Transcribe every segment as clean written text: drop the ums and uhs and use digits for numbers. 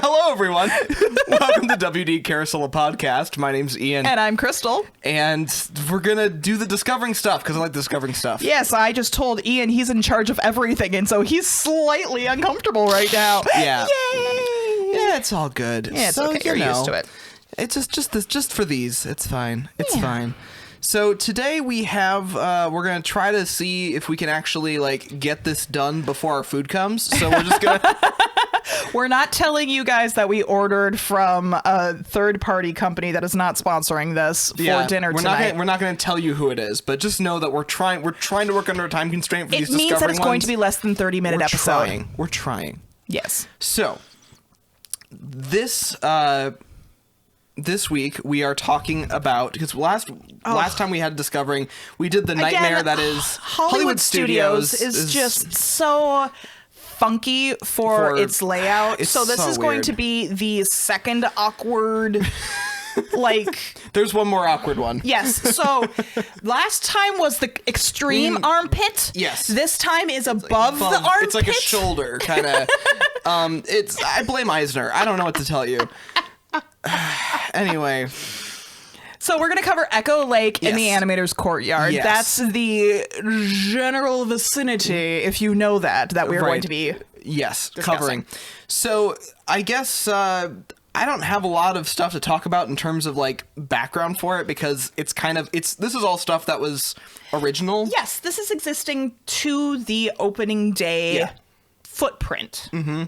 Hello, everyone. Welcome to WD Carousel Podcast. My name's Ian. And I'm Crystal. And we're going to do the discovering stuff, because I like discovering stuff. Yes, I just told Ian he's in charge of everything, and so he's slightly uncomfortable right now. Yeah. Yay! Yeah, it's all good. Yeah, it's okay. You're used to it. It's just for these. It's fine. It's fine. So today we have, we're going to try to see if we can actually, get this done before our food comes. So we're just going to... We're not telling you guys that we ordered from a third-party company that is not sponsoring this for dinner tonight. We're not going to tell you who it is, but just know that we're trying to work under a time constraint for these discovering ones. It means that it's going to be less than 30-minute episode. We're trying. Yes. So, this week we are talking about, because last time we had discovering, we did the nightmare that is Hollywood Studios is just so funky for its layout. So this is going to be the second awkward there's one more awkward one. Yes. So last time was the extreme armpit. Yes. This time is above the armpit. It's like a shoulder kind of. I blame Eisner. I don't know what to tell you. Anyway. So we're going to cover Echo Lake in the Animators Courtyard. Yes. That's the general vicinity, if you know that we're going to be covering. So I guess I don't have a lot of stuff to talk about in terms of background for it, because this is all stuff that was original. Yes, this is existing to the opening day footprint. Mm-hmm.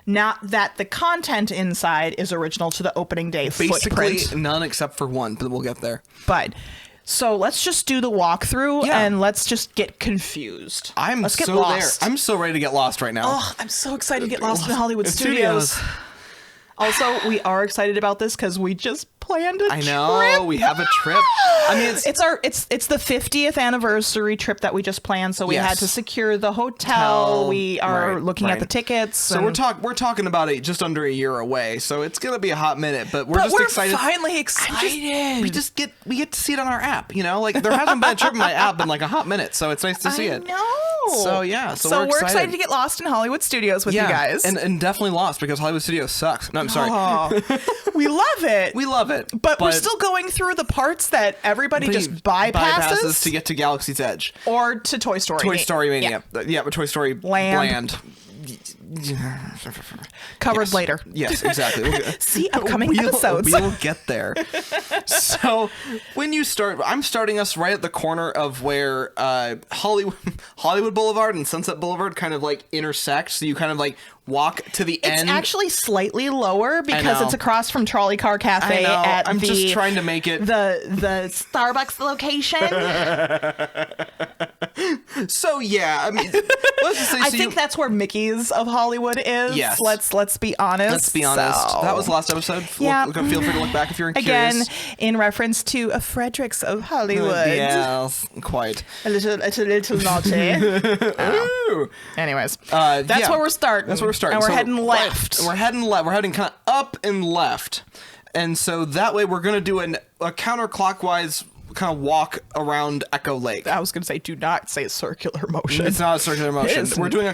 Not that the content inside is original to the opening day footprint. Basically none except for one, but we'll get there. But so let's just do the walkthrough and let's just get confused. Let's get lost. I'm so ready to get lost right now. Oh, I'm so excited to get lost in Hollywood Studios. Also, we are excited about this because we just planned a trip. I know, we have a trip. I mean, it's the 50th anniversary trip that we just planned, so we had to secure the hotel. We are looking at the tickets. So we're talking about it just under a year away, so it's gonna be a hot minute, but we're excited. Finally excited. We get to see it on our app, there hasn't been a trip in my app in a hot minute, so it's nice to see it. I know. So yeah, so we're excited to get lost in Hollywood Studios with you guys. And definitely lost because Hollywood Studios sucks. No, I'm sorry. Oh, we love it. We love it. But we're still going through the parts that everybody just bypasses to get to Galaxy's Edge. Or to Toy Story. Toy Story Mania. Yeah, but Toy Story Land. Covered later. Yes, exactly. See upcoming episodes. We'll get there. So when you start, I'm starting us right at the corner of where Hollywood Boulevard and Sunset Boulevard kind of intersect. So you kind of walk to the end. It's actually slightly lower because it's across from Trolley Car Cafe. I'm just trying to make it the Starbucks location. So yeah, I mean, let's just say, I think that's where Mickey's of Hollywood is. Yes. Let's be honest. Let's be honest. So. That was the last episode. Yeah. Feel free to look back if you're again curious. In reference to a Frederick's of Hollywood. Yes, quite. It's a little naughty. Ooh. Anyways, that's where we're starting. That's where we're starting. And we're heading left. We're heading left. We're heading kind of up and left. And so that way we're going to do a counterclockwise kind of walk around Echo Lake. I was going to say, do not say circular motion. It's not a circular motion. We're doing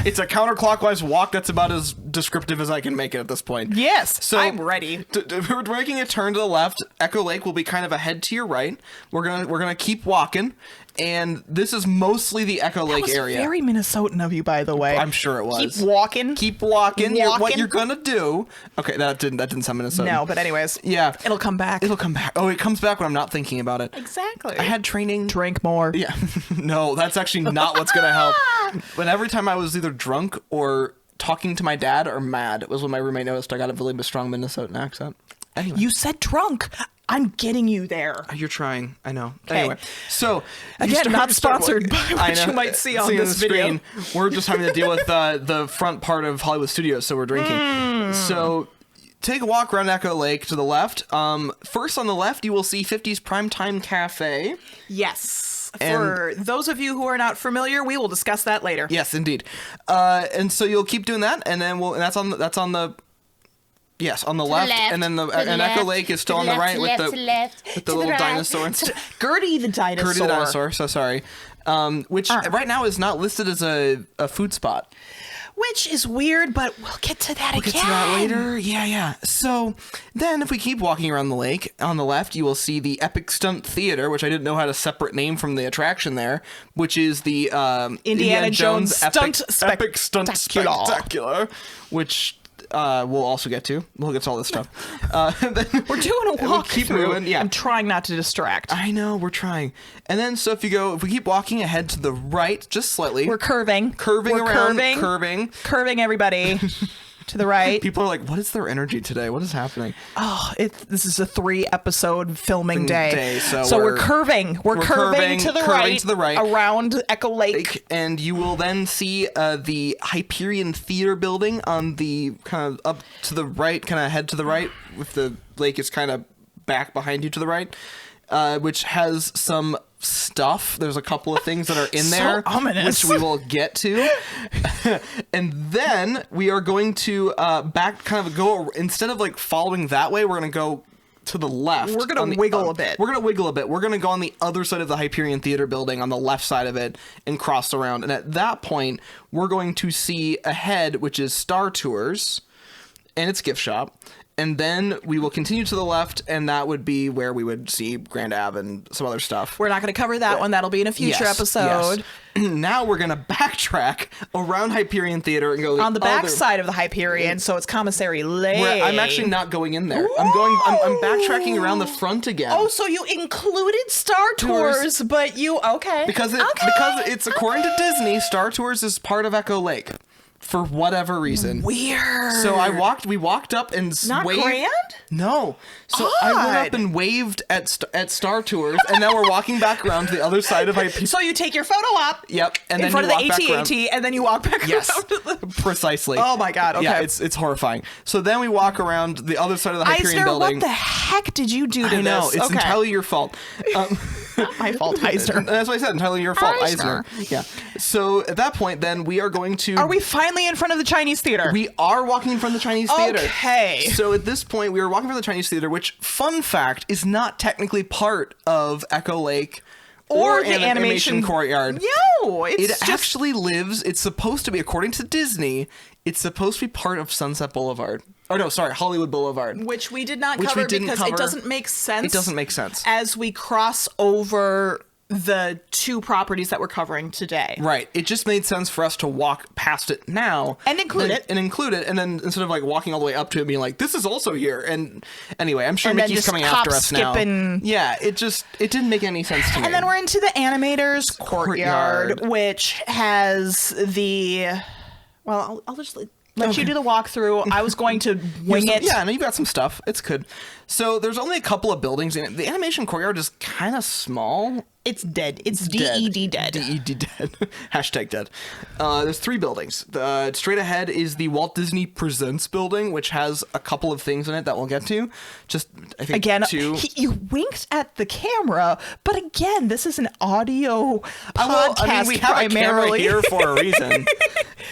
it's a counterclockwise walk that's about as descriptive as I can make it at this point. Yes, so I'm ready. We're making a turn to the left. Echo Lake will be kind of ahead to your right. We're gonna keep walking. And this is mostly the Echo Lake area. Very Minnesotan of you, by the way. I'm sure it was. Keep walking. Keep walking. What you're gonna do? Okay, that didn't sound Minnesotan. No, but anyways, yeah, it'll come back. Oh, it comes back when I'm not thinking about it. Exactly. I had training. Drink more. Yeah, no, that's actually not what's gonna help. But every time I was either drunk or talking to my dad or mad, it was when my roommate noticed I got a really strong Minnesotan accent. Anyway. You said drunk. I'm getting you there. You're trying. I know. Okay. Anyway, so again, not sponsored by what you might see on this video. We're just having to deal with the front part of Hollywood Studios, so we're drinking. So take a walk around Echo Lake to the left. First on the left, you will see 50's Primetime Cafe. Yes. For those of you who are not familiar, we will discuss that later. Yes, indeed. And so you'll keep doing that, and then that's on the. Yes, on the left, and then Echo Lake is still on the right with the little dinosaur and stuff. Gertie the dinosaur. So sorry. Which right now is not listed as a food spot. Which is weird, but we'll get to that again. We'll get to that later. Yeah. So then if we keep walking around the lake, on the left, you will see the Epic Stunt Theater, which I didn't know had a separate name from the attraction there, which is the Indiana Jones Epic Stunt Spectacular, which we'll also get to. We'll get to all this stuff. Then we're doing a walk keep through. moving. Yeah. I'm trying not to distract. I know, we're trying. And then, so if we keep walking ahead to the right, just slightly. We're curving. Curving. Curving everybody to the right. People are like, what is their energy today? What is happening? Oh, this is a 3-episode filming day. So we're curving. We're curving to the right around Echo Lake. And you will then see the Hyperion Theater building on the kind of up to the right, kind of head to the right, with the lake is kind of back behind you to the right, which has some stuff. There's a couple of things that are in there, ominous. Which we will get to. And then we are going to go, instead of like following that way, we're going to go to the left. We're going to wiggle a bit. We're going to wiggle a bit. We're going to go on the other side of the Hyperion Theater building, on the left side of it, and cross around. And at that point, we're going to see ahead, which is Star Tours and its gift shop. And then we will continue to the left, and that would be where we would see Grand Ave and some other stuff. We're not going to cover that one. That'll be in a future episode. Yes. Now we're going to backtrack around Hyperion Theater and go on the back side of the Hyperion, so it's Commissary Lane. I'm actually not going in there. I'm backtracking around the front again. Oh, so you included Star Tours, but you because it's according to Disney, Star Tours is part of Echo Lake. For whatever reason. Weird. So we walked up and not waved. Grand? No. So I went up and waved at Star Tours, and now we're walking back around to the other side of Hyperion. So you take your photo op. Yep. And in then front you of the walk AT&T, and then you walk back around. Precisely. Oh my God. Okay. Yeah, it's horrifying. So then we walk around the other side of the Hyperion Eisner, building. what the heck did you do to this? I know. It's entirely your fault. Not my fault, Eisner. That's what I said. Entirely your fault, Eisner. Yeah. So at that point, then we are going to. Are we finally in front of the Chinese theater? We are walking in front of the Chinese theater. Okay. So at this point, we are walking in front of the Chinese theater, which, fun fact, is not technically part of Echo Lake or the Animation Courtyard. No, it actually lives. It's supposed to be, according to Disney, it's supposed to be part of Sunset Boulevard. Oh no, sorry, Hollywood Boulevard. Which we did not cover because it doesn't make sense. It doesn't make sense. As we cross over the two properties that we're covering today. Right. It just made sense for us to walk past it now. And include it. And then instead of like walking all the way up to it and being like, this is also here. And anyway, I'm sure Mickey's coming after us now. Yeah, it didn't make any sense to me. And then we're into the Animators Courtyard, which has the... Well, I'll just... Let you do the walkthrough. I was going to wing it. Yeah, no, you've got some stuff. It's good. So there's only a couple of buildings in it. The Animation Courtyard is kind of small. It's dead. It's DED dead. DED dead. Hashtag dead. There's 3 buildings. Straight ahead is the Walt Disney Presents building, which has a couple of things in it that we'll get to. Just, I think, again, 2. You winked at the camera, but again, this is an audio podcast we have primarily. A camera here for a reason.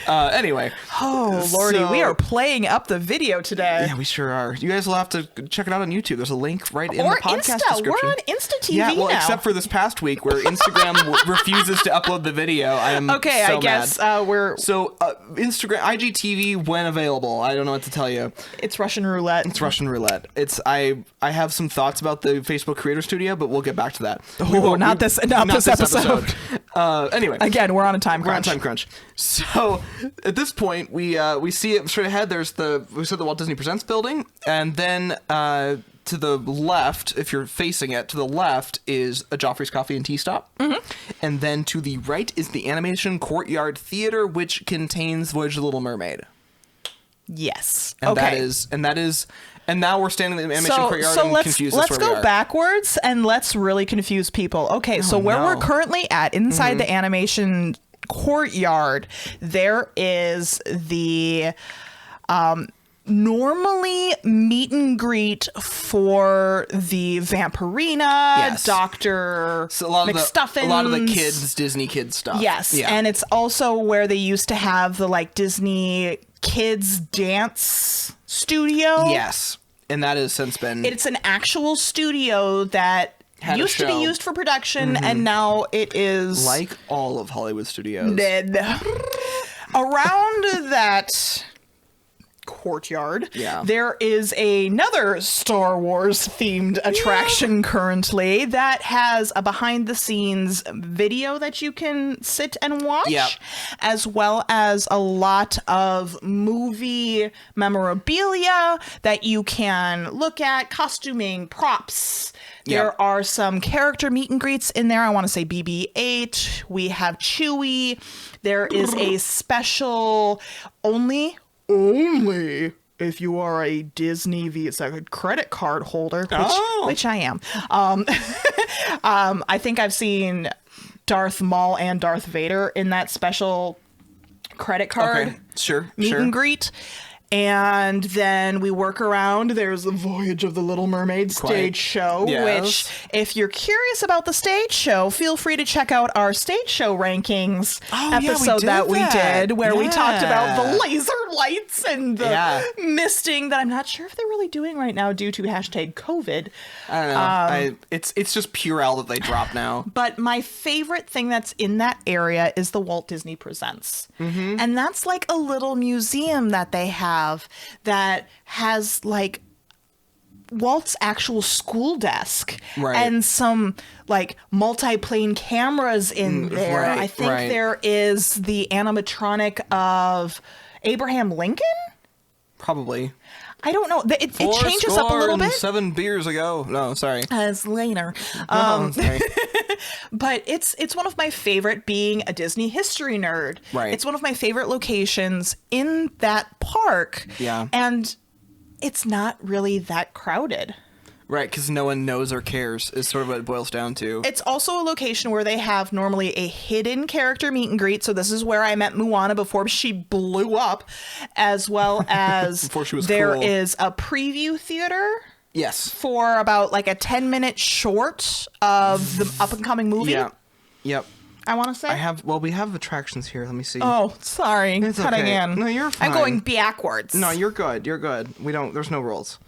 Anyway. Oh, Lordy, we are playing up the video today. Yeah, we sure are. You guys will have to check it out on YouTube. There's a link right in the podcast description. We're on Insta TV now. Except for this past week where Instagram refuses to upload the video. I am okay. So I guess we're Instagram IGTV when available. I don't know what to tell you. It's Russian roulette. I have some thoughts about the Facebook Creator Studio, but we'll get back to that. Not this episode. Anyway, again, we're on a time crunch. So at this point, we see it straight ahead. There's the Walt Disney Presents building, and then to the left, if you're facing it, to the left is a Joffrey's Coffee and Tea Stop. Mm-hmm. And then to the right is the Animation Courtyard Theater, which contains Voyage of the Little Mermaid. Yes. And and now we're standing in the Animation Courtyard and confused. Let's go backwards and let's really confuse people. Okay, we're currently at, inside the Animation Courtyard, there is the... normally meet and greet for the Vampirina, Dr. McStuffins. A lot of the Disney kids stuff. Yes, yeah. And it's also where they used to have the Disney kids dance studio. Yes, and that has since been... It's an actual studio that used to be used for production, and now it is... Like all of Hollywood studios. Dead. Around that courtyard, there is another Star Wars themed attraction currently that has a behind the scenes video that you can sit and watch, as well as a lot of movie memorabilia that you can look at, costuming, props. There are some character meet and greets in there. I want to say BB-8. We have Chewie. There is a special only if you are a Disney Visa credit card holder, which I am. I think I've seen Darth Maul and Darth Vader in that special credit card meet and greet. And then we work around. There's the Voyage of the Little Mermaid stage show, which, if you're curious about the stage show, feel free to check out our stage show rankings episode that we did, where we talked about the laser lights and the misting that I'm not sure if they're really doing right now due to #COVID. I don't know. It's just Purell that they drop now. But my favorite thing that's in that area is the Walt Disney Presents. And that's like a little museum that they have that has like Walt's actual school desk and some like multi-plane cameras in there. I think there is the animatronic of Abraham Lincoln. Probably. I don't know. It changes up a little bit. 7 beers ago. No, sorry. As later. Sorry. But it's one of my favorite, being a Disney history nerd. Right. It's one of my favorite locations in that park. Yeah. And it's not really that crowded. Right, because no one knows or cares is sort of what it boils down to. It's also a location where they have normally a hidden character meet and greet. So this is where I met Moana before she blew up, as well as before she was there cool. is a preview theater. Yes. For about like a 10-minute short of the up-and-coming movie. Yeah. Yep. I want to say. We have attractions here. Let me see. Oh, sorry. It's cutting okay. in. No, you're fine. I'm going backwards. No, you're good. You're good. There's no rules.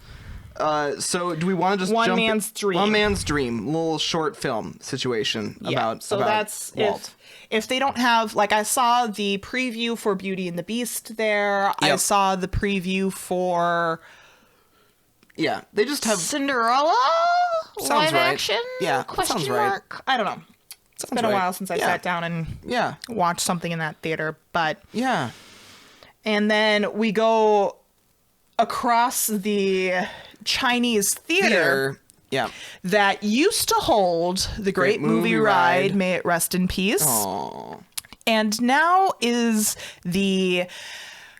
So do we want to just One jump Man's Dream. One Man's Dream, little short film situation about that's Walt. If they don't have, like, I saw the preview for Beauty and the Beast there. Yep. I saw the preview for they just have Cinderella sounds live right. action. Yeah, question sounds mark. right. I don't know. It's been a while since I sat down and watched something in that theater, but and then we go across the Chinese theater that used to hold the Great Movie Ride, may it rest in peace. Aww. And now is the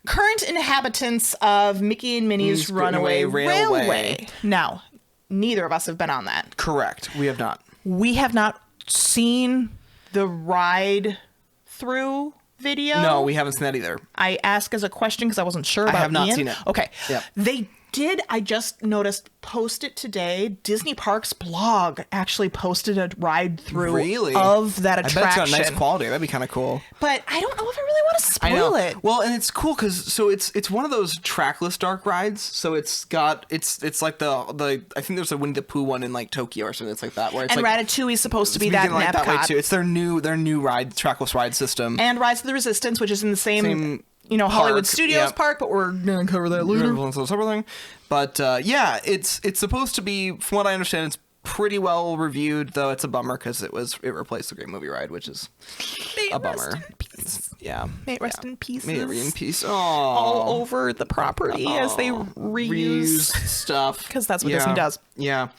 current inhabitants of Mickey and Minnie's Runaway Railway. Now, neither of us have been on that. Correct. We have not. We have not seen the ride through video. No, we haven't seen that either. I ask as a question because I wasn't sure about I have not Ian. seen it. Okay. Yep. They did, I just noticed, post it today. Disney Parks blog actually posted a ride through of that attraction. I bet it's got nice quality. That'd be kind of cool. But I don't know if I really want to spoil it. Well, and it's cool because it's one of those trackless dark rides. So it's like the I think there's a Winnie the Pooh one in like Tokyo or something. It's like that where it's and like Ratatouille is supposed to be that in like Epcot. that way too. It's their new trackless ride system. And Rise of the Resistance, which is in the same Hollywood Studios park, but we're gonna cover that later. But it's supposed to be, from what I understand, it's pretty well reviewed, though it's a bummer because it replaced the Great Movie Ride, which is a bummer. May it rest in peace. May it rest in peace. All over the property as they reuse stuff, because that's what Disney does. Yeah.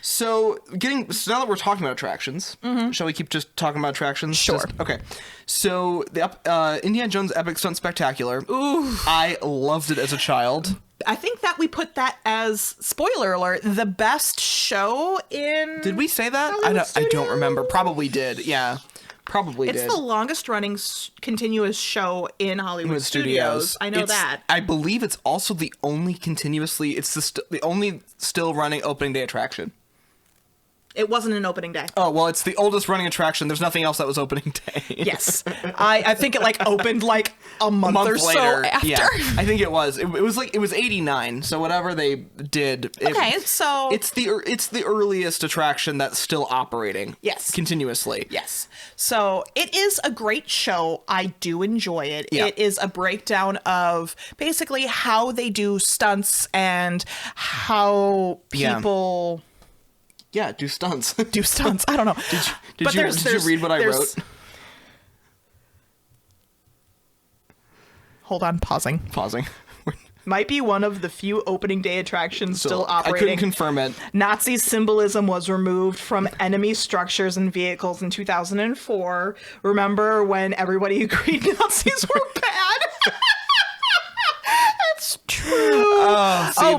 So now that we're talking about attractions, shall we keep just talking about attractions? Sure. Okay. So the Indiana Jones Epic Stunt Spectacular. Ooh. I loved it as a child. I think that we put that as, spoiler alert, the best show in. Did we say that? I don't remember. Probably did. Yeah. Probably did. It's the longest running continuous show in Hollywood Studios. I know that. I believe it's also the only the only still running opening day attraction. It wasn't an opening day. Oh, well, it's the oldest running attraction. There's nothing else that was opening day. Yes. I think it like opened like a month or so later. after. Yeah, I think it was. It was 89. So whatever they did. So it's the earliest attraction that's still operating. Yes. Continuously. Yes. So it is a great show. I do enjoy it. Yeah. It is a breakdown of basically how they do stunts and how people... Yeah, do stunts. Do stunts. I don't know. Did you read what I wrote? Hold on, pausing. Might be one of the few opening day attractions still operating. I couldn't confirm it. Nazi symbolism was removed from enemy structures and vehicles in 2004. Remember when everybody agreed Nazis were bad? That's true.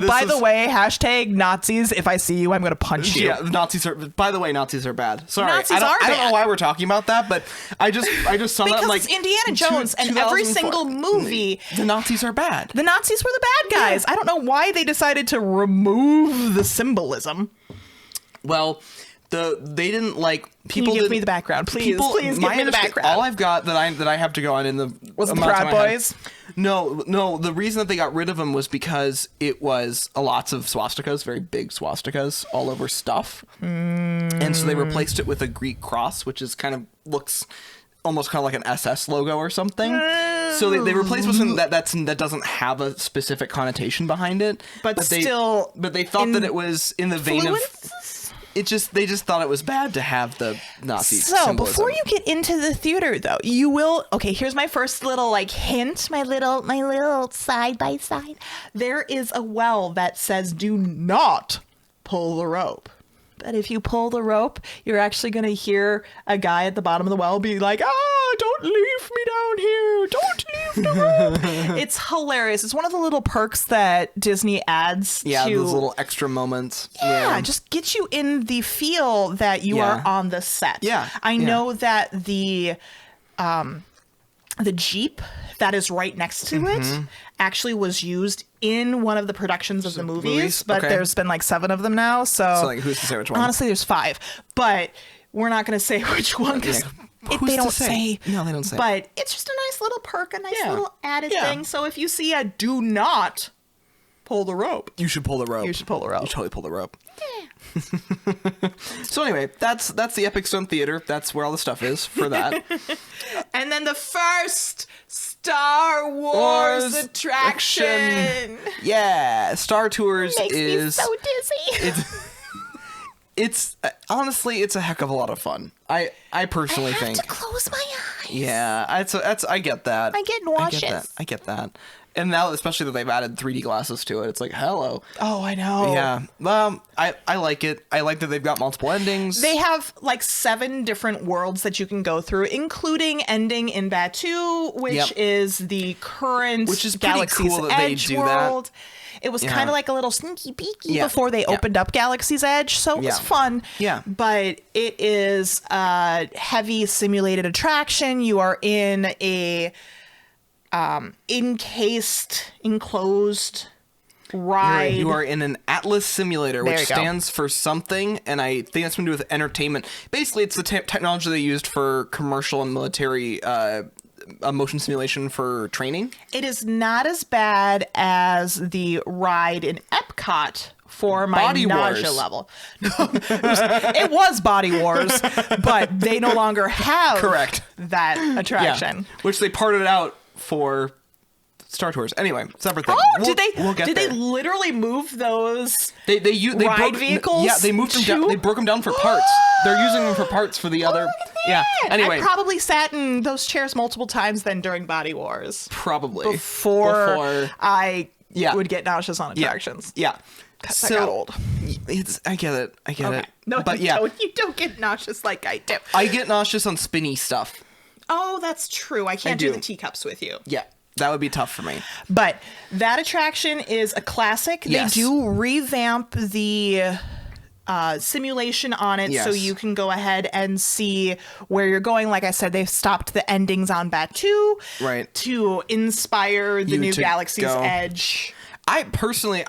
By the way, hashtag Nazis. If I see you, I'm going to punch you. Yeah, Nazis are. By the way, Nazis are bad. Sorry, Nazis are bad. I don't know why we're talking about that, but I just saw that like Indiana Jones and every single movie. The Nazis are bad. The Nazis were the bad guys. Yeah. I don't know why they decided to remove the symbolism. Well, they didn't like people. Can you give me the background, please? Please give me the background. All I've got that I have to go on in the was the Proud Boys. No. The reason that they got rid of them was because it was lots of swastikas, very big swastikas all over stuff, and so they replaced it with a Greek cross, which is looks almost kind of like an SS logo or something. So they replaced with something that doesn't have a specific connotation behind it, but they thought that it was in the vein of. They just thought it was bad to have the Nazi symbolism. Before you get into the theater, though, you will. Okay, here's my first little hint, my little side by side. There is a well that says, "Do not pull the rope." But if you pull the rope, you're actually going to hear a guy at the bottom of the well be like, don't leave me down here. Don't leave the rope. It's hilarious. It's one of the little perks that Disney adds. Yeah, those little extra moments. Yeah, just get you in the feel that you are on the set. Yeah. I know that the Jeep that is right next to it actually was used in one of the productions of the movies, but there's been 7 of them now. So who's to say which one? Honestly, there's 5, but we're not going to say which one because they don't say. No, they don't say. But it's just a nice little perk, a nice little added thing. So if you see a "do not pull the rope," you should pull the rope. You should pull the rope. You totally pull the rope. So anyway, that's the Epic Stunt Theater. That's where all the stuff is for that. And then the first Star Wars attraction. Yeah, Star Tours makes me so dizzy. It's honestly, it's a heck of a lot of fun. I personally think. I have to close my eyes. Yeah, I get that. I get nauseous. I get that. And now, especially that they've added 3D glasses to it, it's like, hello. Oh, I know. Yeah. I like it. I like that they've got multiple endings. They have 7 different worlds that you can go through, including ending in Batuu, which is the current Galaxy's cool that Edge world. That. It was kind of like a little sneaky beaky before they opened up Galaxy's Edge, so it was fun. Yeah. But it is a heavy simulated attraction. You are in a enclosed ride. You are in an Atlas simulator, which stands for something, and I think that's something to do with entertainment. Basically, it's the technology they used for commercial and military motion simulation for training. It is not as bad as the ride in Epcot for my Body nausea Wars. level. It was Body Wars, but they no longer have that attraction. Yeah. Which they parted out for Star Tours. Anyway, separate thing. Did they literally move those ride vehicles? Yeah, they moved them down. They broke them down for parts. They're using them for parts for the other. Yeah. Anyway, I probably sat in those chairs multiple times then during Body Wars. Probably before I would get nauseous on attractions. Yeah. I got old. I get it. No, but you don't get nauseous like I do. I get nauseous on spinny stuff. Oh, that's true. I can't do the teacups with you. Yeah. That would be tough for me. But that attraction is a classic. Yes. They do revamp the simulation on it, so you can go ahead and see where you're going. Like I said, they've stopped the endings on Batuu to inspire the new Galaxy's Edge. I feel like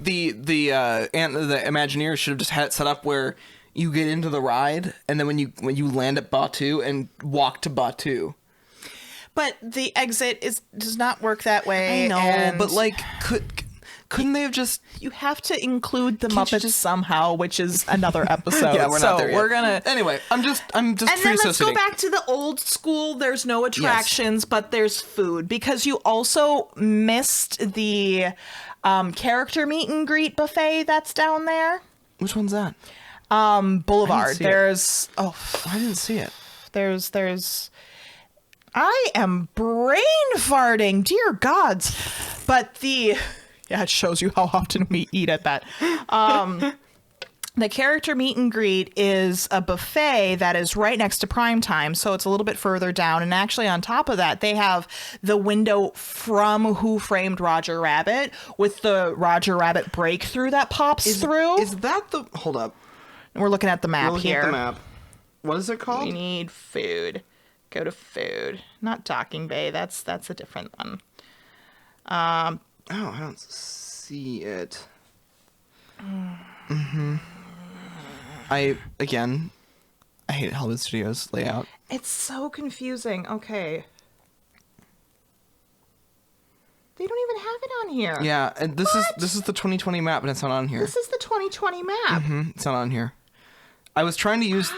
the Imagineers should have just had it set up where you get into the ride, and then when you land at Batu and walk to Batu. But the exit does not work that way. I know, but like, couldn't they have just... You have to include the Muppets somehow, which is another episode. Yeah, we're not there yet. We're gonna... Anyway, I'm just And then let's go back to the old school. There's no attractions, but there's food. Because you also missed the character meet and greet buffet that's down there. Which one's that? Boulevard. There's... Oh, I didn't see it. There's... I am brain farting, dear gods. But it shows you how often we eat at that. The character meet and greet is a buffet that is right next to prime time, so it's a little bit further down. And actually on top of that, they have the window from Who Framed Roger Rabbit with the Roger Rabbit breakthrough that pops through. Is that the... Hold up. We're looking at the map here. At the map. What is it called? We need food. Go to food. Not Docking Bay. That's a different one. I don't see it. I hate Hollywood Studios layout. It's so confusing. Okay. They don't even have it on here. Yeah, and this is the 2020 map, and it's not on here. This is the 2020 map. It's not on here. I was trying to use...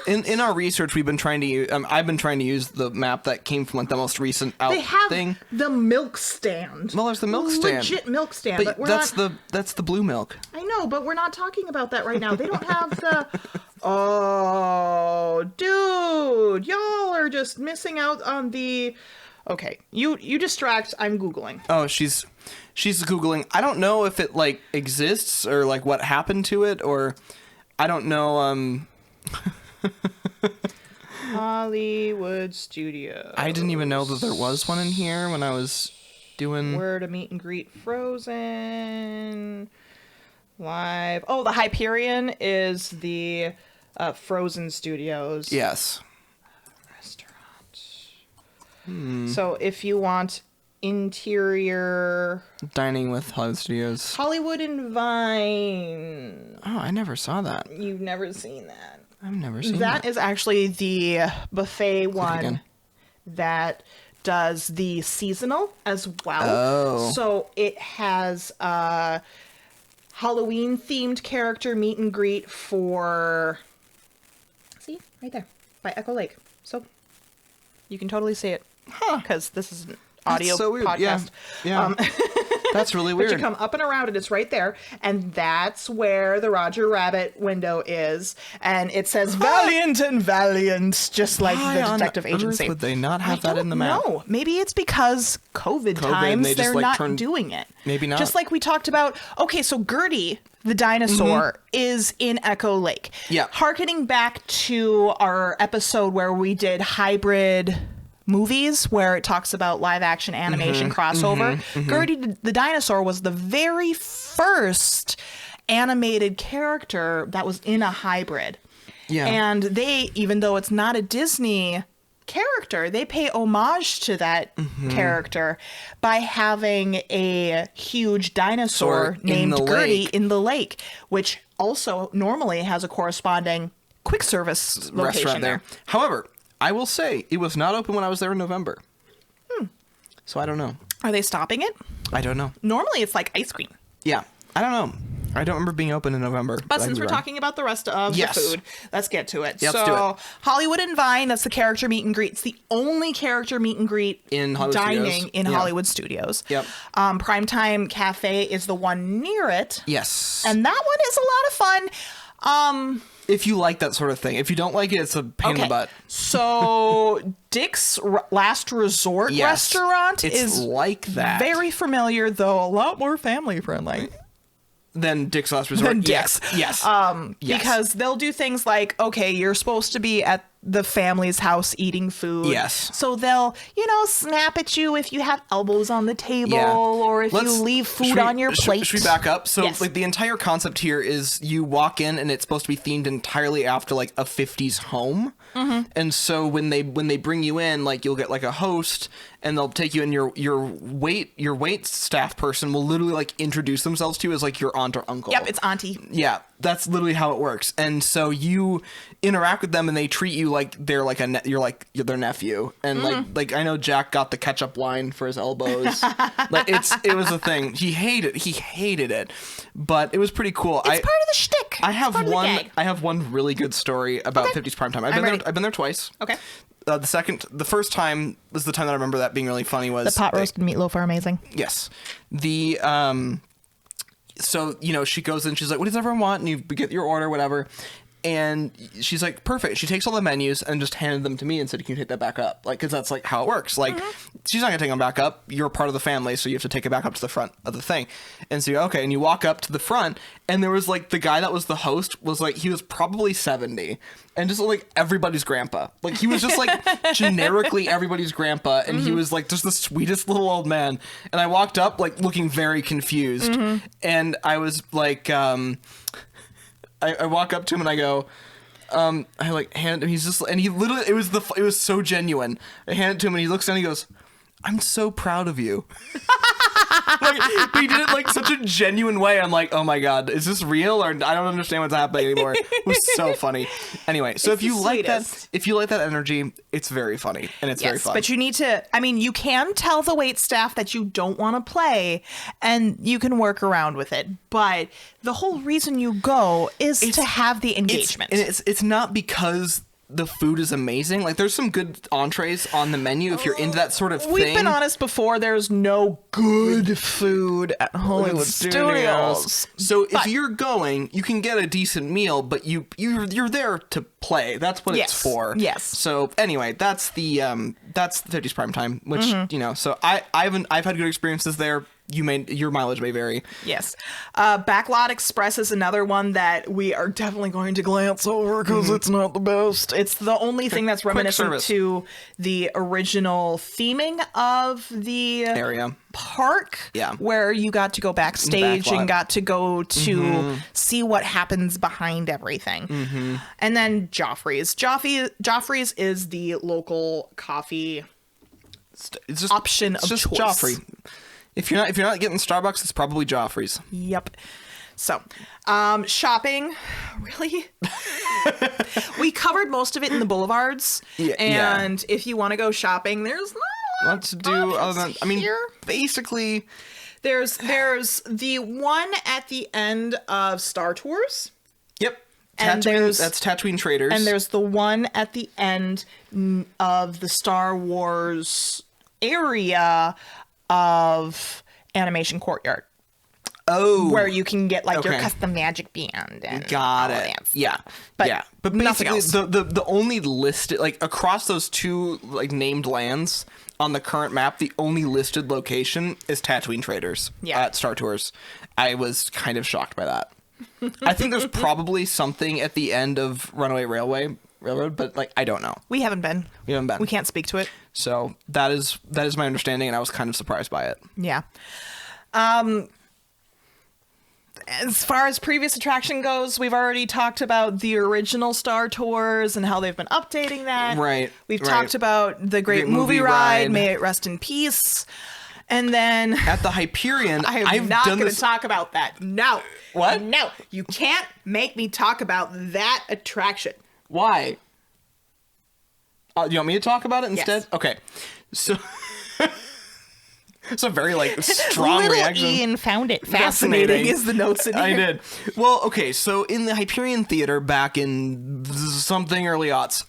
In our research, we've been trying to use... I've been trying to use the map that came from like the most recent out they have thing. The milk stand. Well, there's the milk stand. Legit milk stand. But that's the blue milk. I know, but we're not talking about that right now. They don't have the... Oh, dude. Y'all are just missing out on the... Okay, you distract. I'm Googling. Oh, she's Googling. I don't know if it like exists or like what happened to it, or I don't know. Hollywood Studios. I didn't even know that there was one in here when I was doing... Where to meet and greet Frozen. Live. Oh, the Hyperion is the Frozen Studios. Yes. Restaurant. So if you want interior... Dining with Hollywood Studios. Hollywood and Vine. Oh, I never saw that. You've never seen that. I've never seen that. That is actually the buffet one that does the seasonal as well. Oh. So it has a Halloween themed character meet and greet for... See? Right there. By Echo Lake. So you can totally see it. Huh. Because this is an audio so weird. podcast. Yeah. That's really weird. But you come up and around and it's right there. And that's where the Roger Rabbit window is. And it says Valiant and Valiant, just like the detective agency. Would they not have that in the map? No, maybe it's because COVID times they're not doing it. Maybe not. Just like we talked about. Okay, so Gertie, the dinosaur, is in Echo Lake. Yeah. Harkening back to our episode where we did hybrid movies where it talks about live action animation crossover. Gertie the dinosaur was the very first animated character that was in a hybrid. Yeah. And they, even though it's not a Disney character, they pay homage to that character by having a huge dinosaur named Gertie in the lake, which also normally has a corresponding quick service location there. However, I will say, it was not open when I was there in November. So I don't know. Are they stopping it? I don't know. Normally it's like ice cream. Yeah. I don't know. I don't remember being open in November. But since we're talking about the rest of the food, let's get to it. Yeah, let's do it. Hollywood and Vine, that's the character meet and greet. It's the only character meet and greet in Hollywood dining Studios. In Hollywood Studios. Yep. Primetime Cafe is the one near it. Yes. And that one is a lot of fun. If you like that sort of thing. If you don't like it, it's a pain in the butt. So Dick's Last Resort restaurant is like that. Very familiar, though a lot more family friendly. Than Dick's Last Resort. Than Dick's. Yes. Because they'll do things like, okay, you're supposed to be at the family's house eating food. Yes. So they'll, snap at you if you have elbows on the table or if you leave food on your plate. Should we back up? So like the entire concept here is you walk in and it's supposed to be themed entirely after like a 50s home. And so when they bring you in, like you'll get like a host and they'll take you and your wait staff person will literally like introduce themselves to you as like your aunt or uncle. Yep, it's auntie. Yeah. That's literally how it works. And so you interact with them and they treat you like they're like you're their nephew. And like I know Jack got the ketchup line for his elbows. Like it was a thing. He hated it. But it was pretty cool. It's part of the shtick. I have one really good story about 50s primetime. I've been there twice. Okay. The first time was the time that I remember that being really funny was the pot roast and meatloaf are amazing. Yes. So, she goes in, she's like, what does everyone want? And you get your order, whatever. And she's like, perfect. She takes all the menus and just handed them to me and said, can you take that back up? Like, because that's like how it works. Like, she's not going to take them back up. You're part of the family, so you have to take it back up to the front of the thing. And so, okay. And you walk up to the front, and there was like the guy that was the host was like, he was probably 70 and just like everybody's grandpa. Like, he was just like generically everybody's grandpa. And he was like just the sweetest little old man. And I walked up like looking very confused. And I was like, I walk up to him and I go, I like hand him. He's just, and he literally, it was so genuine. I hand it to him and he looks down and he goes, I'm so proud of you. Like, he did it like such a genuine way. I'm like, oh my God, is this real? Or I don't understand what's happening anymore. It was so funny. Anyway, so if you like that energy, it's very funny and it's very fun. But you need to, you can tell the wait staff that you don't want to play and you can work around with it. But the whole reason you go is to have the engagement. It's not because the food is amazing. Like, there's some good entrees on the menu if you're into that sort of thing. We've been honest before, there's no good food at Hollywood Studios. So if you're going, you can get a decent meal, but you're there to play. That's what it's for. Yes. So anyway, that's the 50s primetime, which so I've had good experiences there. Your mileage may vary. Yes. Backlot Express is another one that we are definitely going to glance over because it's not the best. It's the only thing that's reminiscent to the original theming of the area park. Yeah. Where you got to go backstage and got to go to see what happens behind everything. And then Joffrey's. Joffrey's is the local coffee option of choice. Joffrey. If you're not getting Starbucks, it's probably Joffrey's. Yep. So, shopping, really? We covered most of it in the boulevards. Yeah. And if you want to go shopping, there's not a lot to do other than, here. Basically, there's the one at the end of Star Tours. Yep. That's Tatooine Traders. And there's the one at the end of the Star Wars area of Animation Courtyard. Oh. Where you can get like your custom magic band and got it. Yeah. But nothing else. The only listed, like, across those two like named lands on the current map, the only listed location is Tatooine Traders at Star Tours. I was kind of shocked by that. I think there's probably something at the end of Runaway Railroad, but like I don't know. We haven't been. We can't speak to it. So that is my understanding, and I was kind of surprised by it. Yeah. As far as previous attraction goes, we've already talked about the original Star Tours and how they've been updating that. Right. We've talked about the Great Movie Ride. May it rest in peace. And then at the Hyperion, I'm not going to talk about that. No. What? No. You can't make me talk about that attraction. Why? Do you want me to talk about it instead? Yes. Okay. So it's a very strong Little reaction. Ian found it fascinating is the notes in here. I did. Well, okay, so in the Hyperion Theater back in something early aughts,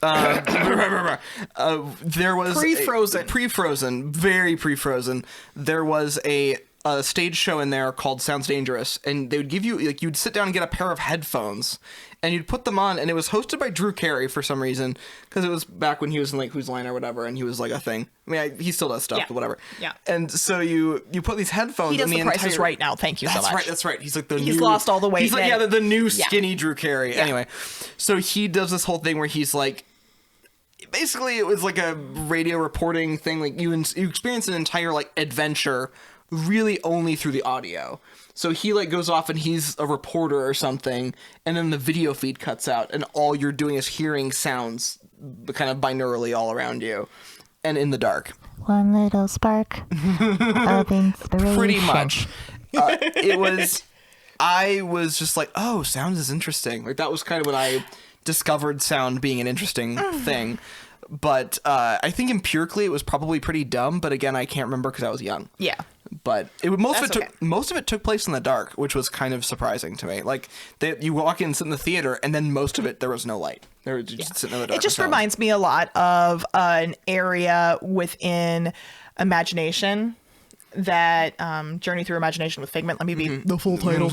there was pre-frozen, very pre-frozen. There was a stage show in there called Sounds Dangerous, and they would give you you'd sit down and get a pair of headphones, and you'd put them on, and it was hosted by Drew Carey for some reason, because it was back when he was in Whose Line or whatever, and he was a thing. I mean, he still does stuff, but whatever. Yeah. And so you put these headphones. He does the Price is Right now. Thank you so much. That's right. He's he's lost all the weight. He's the new skinny Drew Carey. Yeah. Anyway, so he does this whole thing where he's basically it was like a radio reporting thing. You experience an entire adventure really only through the audio. So he goes off and he's a reporter or something, and then the video feed cuts out, and all you're doing is hearing sounds kind of binaurally all around you and in the dark. One little spark of inspiration. Pretty much. It was I was just like, oh, sound is interesting. Like, that was kind of when I discovered sound being an interesting thing. But I think empirically it was probably pretty dumb. But again, I can't remember because I was young. Yeah. But most of it took place in the dark, which was kind of surprising to me. Like, you walk in and sit in the theater, and then most of it there was no light. They were just sitting in the dark. It just reminds me a lot of an area within Imagination that Journey Through Imagination with Figment. Let me be the full title,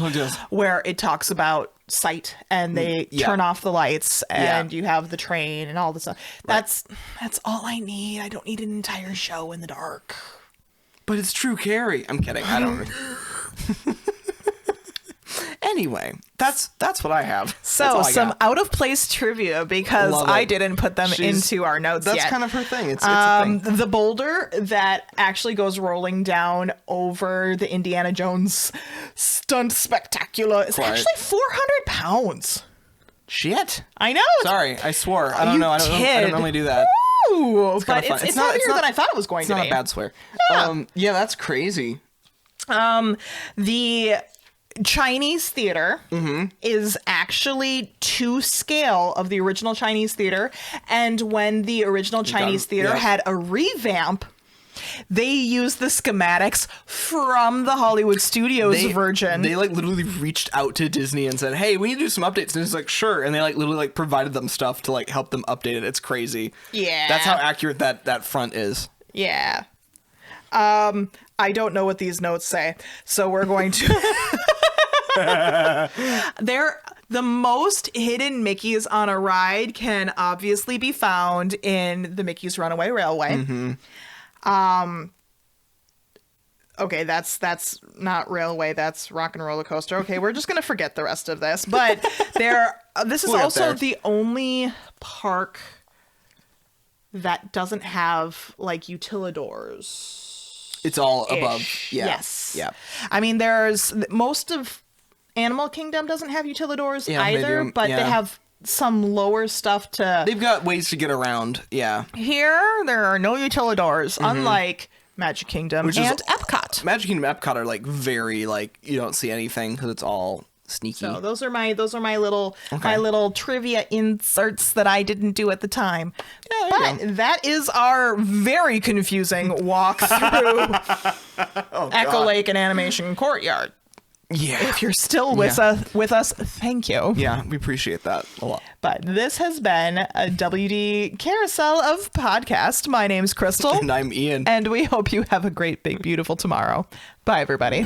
where it talks about sight, and they turn off the lights, and you have the train and all this stuff. That's all I need. I don't need an entire show in the dark. But it's true, Carrie. I'm kidding. I don't. Anyway, that's what I have. So some out of place trivia because I didn't put them into our notes yet. That's kind of her thing. It's a thing. The boulder that actually goes rolling down over the Indiana Jones stunt spectacular is actually 400 pounds. Shit. I know. Sorry, I swore. I don't know. I don't normally do that. Ooh, but it's heavier than I thought it was going to be. It's not a bad swear. Yeah, that's crazy. The Chinese theater is actually to scale of the original Chinese theater, and when the original Chinese theater had a revamp, they used the schematics from the Hollywood Studios version. They like literally reached out to Disney and said, "Hey, we need to do some updates." And it's like, "Sure." And they like literally like provided them stuff to like help them update it. It's crazy. Yeah. That's how accurate that front is. Yeah. I don't know what these notes say, so we're going to the most hidden Mickeys on a ride can obviously be found in the Mickey's Runaway Railway. Okay, that's not railway, that's Rock and Roller Coaster. Okay, we're just gonna forget the rest of this. But this is also the only park that doesn't have like utilidors. It's all above. Yeah. Yes. Yeah. I mean, there's most of Animal Kingdom doesn't have utilidors either, but they have some lower stuff to... They've got ways to get around, yeah. Here, there are no utilidors, unlike Magic Kingdom and Epcot. Magic Kingdom and Epcot are, like, very, like, you don't see anything because it's all sneaky. So those are my little trivia inserts that I didn't do at the time. Yeah, but that is our very confusing walk through Echo Lake and Animation Courtyard. Yeah. If you're still with us, thank you. Yeah, we appreciate that a lot. But this has been a WD Carousel of Podcast. My name's Crystal. And I'm Ian. And we hope you have a great, big, beautiful tomorrow. Bye, everybody.